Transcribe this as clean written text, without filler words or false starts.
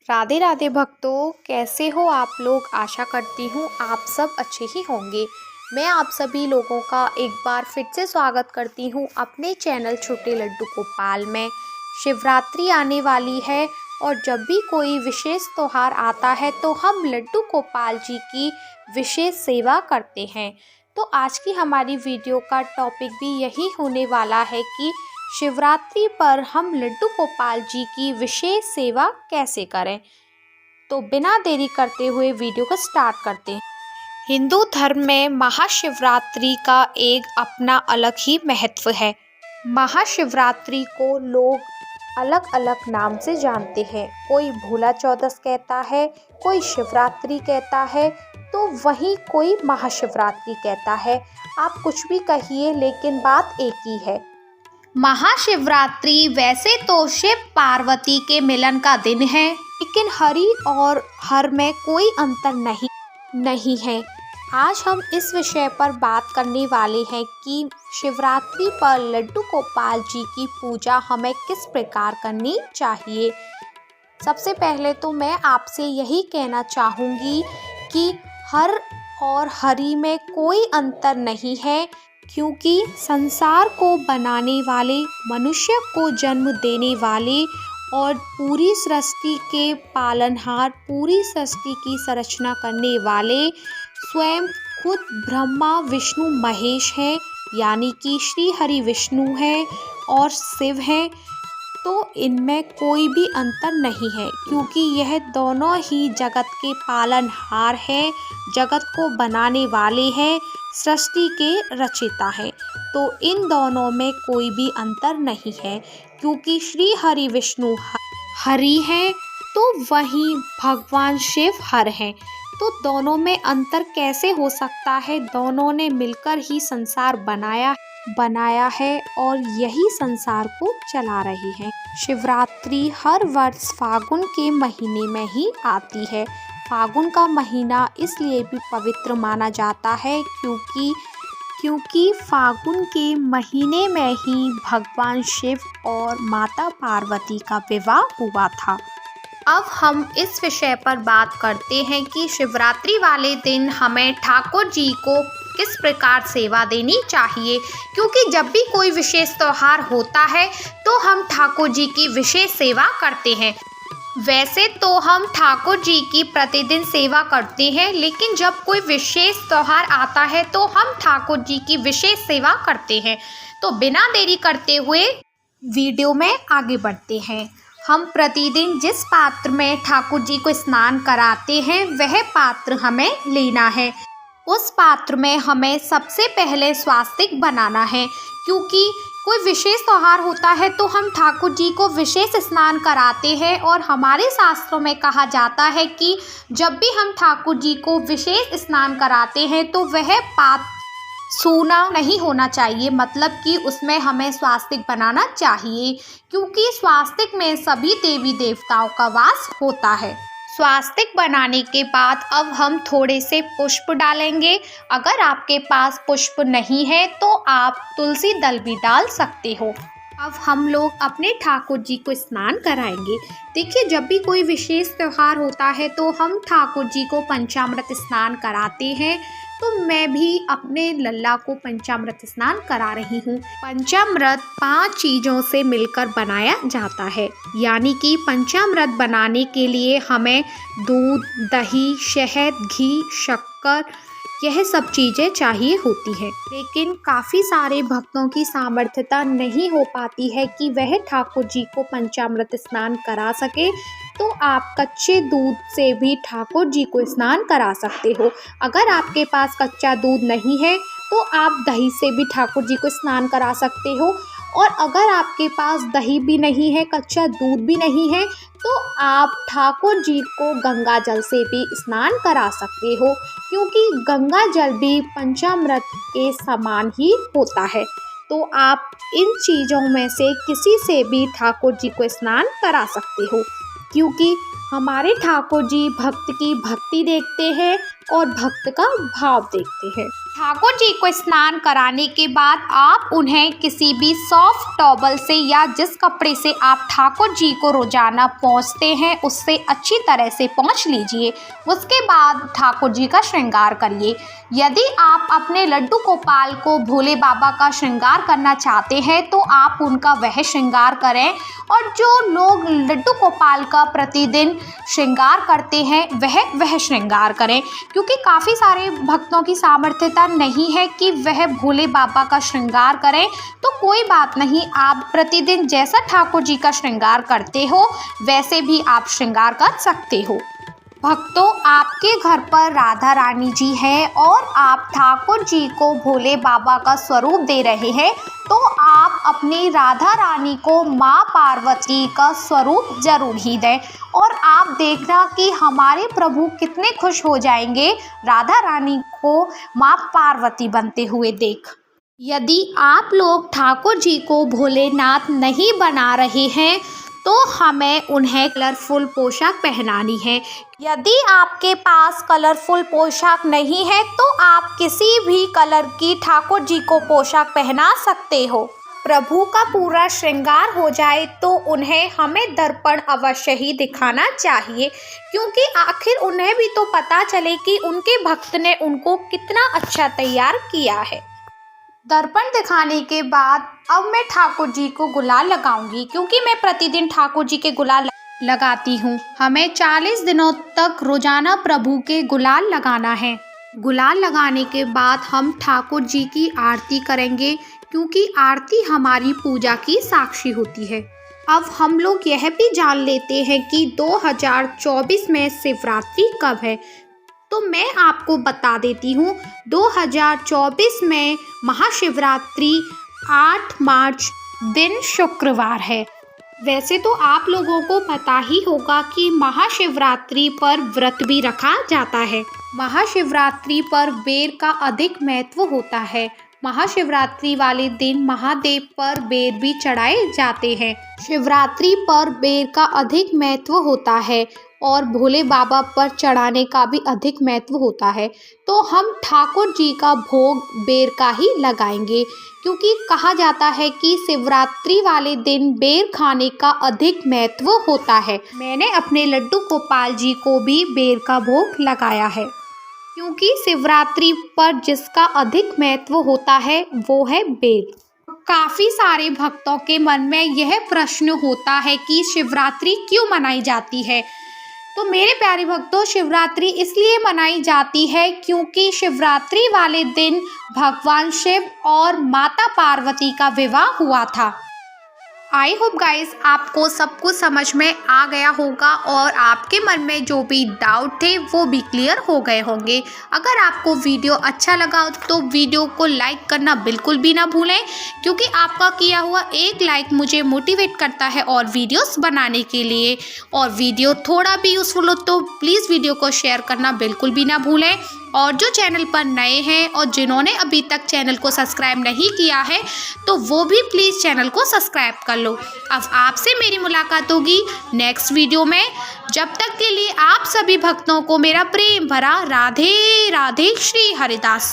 राधे राधे भक्तों, कैसे हो आप लोग। आशा करती हूँ आप सब अच्छे ही होंगे। मैं आप सभी लोगों का एक बार फिर से स्वागत करती हूँ अपने चैनल छोटे लड्डू गोपाल में। शिवरात्रि आने वाली है और जब भी कोई विशेष त्यौहार आता है तो हम लड्डू गोपाल जी की विशेष सेवा करते हैं। तो आज की हमारी वीडियो का टॉपिक भी यही होने वाला है कि शिवरात्रि पर हम लड्डू गोपाल जी की विशेष सेवा कैसे करें। तो बिना देरी करते हुए वीडियो को स्टार्ट करते हैं। हिंदू धर्म में महाशिवरात्रि का एक अपना अलग ही महत्व है। महाशिवरात्रि को लोग अलग अलग नाम से जानते हैं। कोई भोला चौदस कहता है, कोई शिवरात्रि कहता है, तो वहीं कोई महाशिवरात्रि कहता है। आप कुछ भी कहिए, लेकिन बात एक ही है। महाशिवरात्रि वैसे तो शिव पार्वती के मिलन का दिन है, लेकिन हरि और हर में कोई अंतर नहीं है। आज हम इस विषय पर बात करने वाले हैं कि शिवरात्रि पर लड्डू गोपाल जी की पूजा हमें किस प्रकार करनी चाहिए। सबसे पहले तो मैं आपसे यही कहना चाहूँगी कि हर और हरि में कोई अंतर नहीं है, क्योंकि संसार को बनाने वाले, मनुष्य को जन्म देने वाले और पूरी सृष्टि के पालनहार, पूरी सृष्टि की संरचना करने वाले स्वयं खुद ब्रह्मा विष्णु महेश हैं, यानी कि श्री हरि विष्णु हैं और शिव हैं। तो इनमें कोई भी अंतर नहीं है, क्योंकि यह दोनों ही जगत के पालनहार हैं, जगत को बनाने वाले हैं, सृष्टि के रचयिता हैं। तो इन दोनों में कोई भी अंतर नहीं है, क्योंकि श्री हरि विष्णु हरि हैं तो वहीं भगवान शिव हर हैं। तो दोनों में अंतर कैसे हो सकता है। दोनों ने मिलकर ही संसार बनाया है और यही संसार को चला रही है। शिवरात्रि हर वर्ष फागुन के महीने में ही आती है। फागुन का महीना इसलिए भी पवित्र माना जाता है क्योंकि फागुन के महीने में ही भगवान शिव और माता पार्वती का विवाह हुआ था। अब हम इस विषय पर बात करते हैं कि शिवरात्रि वाले दिन हमें ठाकुर जी को किस प्रकार सेवा देनी चाहिए, क्योंकि जब भी कोई विशेष त्यौहार होता है तो हम ठाकुर जी की विशेष सेवा करते हैं। वैसे तो हम ठाकुर जी की प्रतिदिन सेवा करते हैं, लेकिन जब कोई विशेष त्यौहार आता है तो हम ठाकुर जी की विशेष सेवा करते हैं। तो बिना देरी करते हुए वीडियो में आगे बढ़ते हैं। हम प्रतिदिन जिस पात्र में ठाकुर जी को स्नान कराते हैं वह पात्र हमें लेना है। उस पात्र में हमें सबसे पहले स्वास्तिक बनाना है, क्योंकि कोई विशेष त्यौहार होता है तो हम ठाकुर जी को विशेष स्नान कराते हैं। और हमारे शास्त्रों में कहा जाता है कि जब भी हम ठाकुर जी को विशेष स्नान कराते हैं तो वह पात्र सूना नहीं होना चाहिए, मतलब कि उसमें हमें स्वास्तिक बनाना चाहिए, क्योंकि स्वास्तिक में सभी देवी देवताओं का वास होता है। स्वास्तिक बनाने के बाद अब हम थोड़े से पुष्प डालेंगे। अगर आपके पास पुष्प नहीं है तो आप तुलसी दल भी डाल सकते हो। अब हम लोग अपने ठाकुर जी को स्नान कराएंगे। देखिए, जब भी कोई विशेष त्यौहार होता है तो हम ठाकुर जी को पंचामृत स्नान कराते हैं। तो मैं भी अपने लल्ला को पंचामृत स्नान करा रही हूँ। पंचामृत 5 चीज़ों से मिलकर बनाया जाता है, यानी कि पंचामृत बनाने के लिए हमें दूध, दही, शहद, घी, शक्कर, यह सब चीज़ें चाहिए होती हैं। लेकिन काफ़ी सारे भक्तों की सामर्थ्यता नहीं हो पाती है कि वह ठाकुर जी को पंचामृत स्नान करा सके, तो आप कच्चे दूध से भी ठाकुर जी को स्नान करा सकते हो। अगर आपके पास कच्चा दूध नहीं है तो आप दही से भी ठाकुर जी को स्नान करा सकते हो। और अगर आपके पास दही भी नहीं है, कच्चा दूध भी नहीं है, तो आप ठाकुर जी को गंगा जल से भी स्नान करा सकते हो, क्योंकि गंगा जल भी पंचामृत के समान ही होता है। तो आप इन चीज़ों में से किसी से भी ठाकुर जी को स्नान करा सकते हो, क्योंकि हमारे ठाकुर जी भक्त की भक्ति देखते हैं और भक्त का भाव देखते हैं। ठाकुर जी को स्नान कराने के बाद आप उन्हें किसी भी सॉफ्ट टॉवल से या जिस कपड़े से आप ठाकुर जी को रोजाना पोंछते हैं उससे अच्छी तरह से पोंछ लीजिए। उसके बाद ठाकुर जी का श्रृंगार करिए। यदि आप अपने लड्डू गोपाल को भोले बाबा का श्रृंगार करना चाहते हैं तो आप उनका वह श्रृंगार करें, और जो लोग लड्डू गोपाल का प्रतिदिन श्रृंगार करते हैं वह श्रृंगार करें, क्योंकि काफ़ी सारे भक्तों की सामर्थ्यता नहीं है कि वह भोले बाबा का श्रृंगार करें। तो कोई बात नहीं, आप प्रतिदिन जैसा ठाकुर जी का श्रृंगार करते हो वैसे भी आप श्रृंगार कर सकते हो। भक्तों, आपके घर पर राधा रानी जी है और आप ठाकुर जी को भोले बाबा का स्वरूप दे रहे हैं, तो आप अपनी राधा रानी को माँ पार्वती का स्वरूप जरूर ही दें, और आप देखना कि हमारे प्रभु कितने खुश हो जाएंगे राधा रानी को माँ पार्वती बनते हुए देख। यदि आप लोग ठाकुर जी को भोलेनाथ नहीं बना रहे हैं तो हमें उन्हें कलरफुल पोशाक पहनानी है। यदि आपके पास कलरफुल पोशाक नहीं है तो आप किसी भी कलर की ठाकुर जी को पोशाक पहना सकते हो। प्रभु का पूरा श्रृंगार हो जाए तो उन्हें हमें दर्पण अवश्य ही दिखाना चाहिए, क्योंकि आखिर उन्हें भी तो पता चले कि उनके भक्त ने उनको कितना अच्छा तैयार किया है। दर्पण दिखाने के बाद अब मैं ठाकुर जी को गुलाल लगाऊंगी, क्योंकि मैं प्रतिदिन ठाकुर जी के गुलाल लगाती हूँ। हमें 40 दिनों तक रोजाना प्रभु के गुलाल लगाना है। गुलाल लगाने के बाद हम ठाकुर जी की आरती करेंगे, क्योंकि आरती हमारी पूजा की साक्षी होती है। अब हम लोग यह भी जान लेते हैं कि 2024 में शिवरात्रि कब है। तो मैं आपको बता देती हूँ, 2024 में महाशिवरात्रि 8 मार्च दिन शुक्रवार है। वैसे तो आप लोगों को पता ही होगा कि महाशिवरात्रि पर व्रत भी रखा जाता है। महाशिवरात्रि पर बेर का अधिक महत्व होता है। महाशिवरात्रि वाले दिन महादेव पर बेर भी चढ़ाए जाते हैं। शिवरात्रि पर बेर का अधिक महत्व होता है और भोले बाबा पर चढ़ाने का भी अधिक महत्व होता है। तो हम ठाकुर जी का भोग बेर का ही लगाएंगे, क्योंकि कहा जाता है कि शिवरात्रि वाले दिन बेर खाने का अधिक महत्व होता है। मैंने अपने लड्डू गोपाल जी को भी बेर का भोग लगाया है, क्योंकि शिवरात्रि पर जिसका अधिक महत्व होता है वो है बेर। काफ़ी सारे भक्तों के मन में यह प्रश्न होता है कि शिवरात्रि क्यों मनाई जाती है। तो मेरे प्यारे भक्तों, शिवरात्रि इसलिए मनाई जाती है क्योंकि शिवरात्रि वाले दिन भगवान शिव और माता पार्वती का विवाह हुआ था। आई होप गाइस आपको सब कुछ समझ में आ गया होगा और आपके मन में जो भी डाउट थे वो भी क्लियर हो गए होंगे। अगर आपको वीडियो अच्छा लगा तो वीडियो को लाइक करना बिल्कुल भी ना भूलें, क्योंकि आपका किया हुआ एक लाइक मुझे मोटिवेट करता है और वीडियोस बनाने के लिए। और वीडियो थोड़ा भी यूज़फुल हो तो प्लीज़ वीडियो को शेयर करना बिल्कुल भी ना भूलें। और जो चैनल पर नए हैं और जिन्होंने अभी तक चैनल को सब्सक्राइब नहीं किया है तो वो भी प्लीज़ चैनल को सब्सक्राइब कर लो। अब आपसे मेरी मुलाकात होगी नेक्स्ट वीडियो में। जब तक के लिए आप सभी भक्तों को मेरा प्रेम भरा राधे राधे श्री हरिदास।